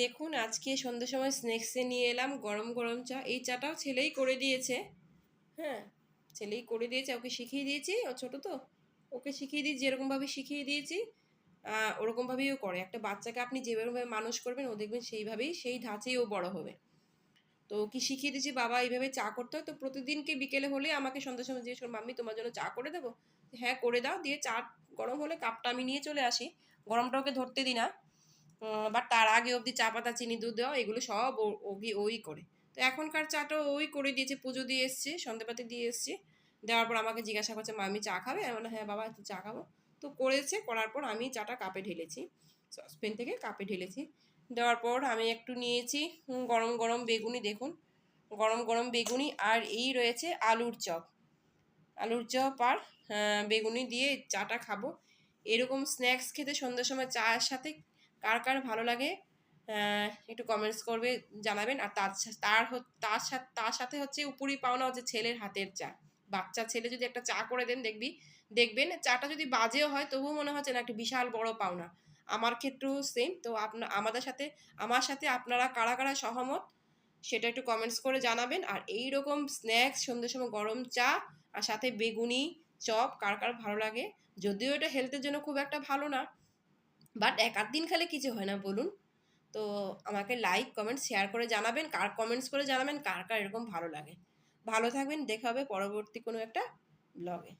দেখুন আজকে সন্ধ্যের সময় স্ন্যাক্সে নিয়ে এলাম গরম গরম চা। এই চাটাও ছেলেই করে দিয়েছে। হ্যাঁ, ছেলেই করে দিয়েছে, ওকে শিখিয়ে দিয়েছি, ও ছোটো তো, ওকে শিখিয়ে দিয়েছি, যেরকমভাবে শিখিয়ে দিয়েছি ওরকমভাবেই ও করে। একটা বাচ্চাকে আপনি যেভাবে মানুষ করবেন ও দেখবেন সেইভাবেই, সেই ধাঁচেই ও বড় হবে। তো কি শিখিয়ে দিয়েছি, বাবা এইভাবে চা করতে হয়। তো প্রতিদিনকে বিকেলে হলে আমাকে সন্ধ্যার সময় জিজ্ঞেস করে, মাম্মি তোমার জন্য চা করে দেবো? হ্যাঁ করে দাও। দিয়ে চা গরম হলে কাপটা আমি নিয়ে চলে আসি, গরমটা ওকে ধরতে দিই না। বাট তার আগে অবধি চা পাতা চিনি দুধ দেওয়া এগুলো সব ওই করে। তো এখনকার চাটা ওই করে দিয়েছে, পুজো দিয়ে এসছি, সন্ধ্যাপাতি দিয়ে এসছি। দেওয়ার পর আমাকে জিজ্ঞাসা করছে, মামি চা খাবে? আমি বললাম হ্যাঁ বাবা একটু চা খাবো। তো করেছে, করার পর আমি চাটা কাপে ঢেলেছি, সসপ্যান থেকে কাপে ঢেলেছি। দেওয়ার পর আমি একটু নিয়েছি গরম গরম বেগুনি। দেখুন গরম গরম বেগুনি, আর এই রয়েছে আলুর চপ। আলুর চপ আর বেগুনি দিয়ে চাটা খাবো। এরকম স্ন্যাক্স খেতে সন্ধ্যার সময় চায়ের সাথে কার কার ভালো লাগে একটু কমেন্টস করবে, জানাবেন। আর তার সাথে হচ্ছে উপরি পাওনা হচ্ছে ছেলের হাতের চা। বাচ্চা ছেলে যদি একটা চা করে দেন, দেখবেন চাটা যদি বাজেও হয় তবুও মনে হচ্ছে না একটা বিশাল বড় পাওনা। আমার ক্ষেত্রেও সেম। তো আমার সাথে আপনারা কারা কারা সহমত সেটা একটু কমেন্টস করে জানাবেন। আর এই রকম স্ন্যাক্স সন্ধ্যের সময় গরম চা আর সাথে বেগুনি চপ কার কার ভালো লাগে। যদিও এটা হেলথের জন্য খুব একটা ভালো না, বাট এক আধ দিন খেলে কিছু হয় না বলুন। তো আমাকে লাইক কমেন্ট শেয়ার করে জানাবেন, কমেন্টস করে জানাবেন কার কার এরকম ভালো লাগে। ভালো থাকবেন, দেখা হবে পরবর্তী কোনো একটা ব্লগে।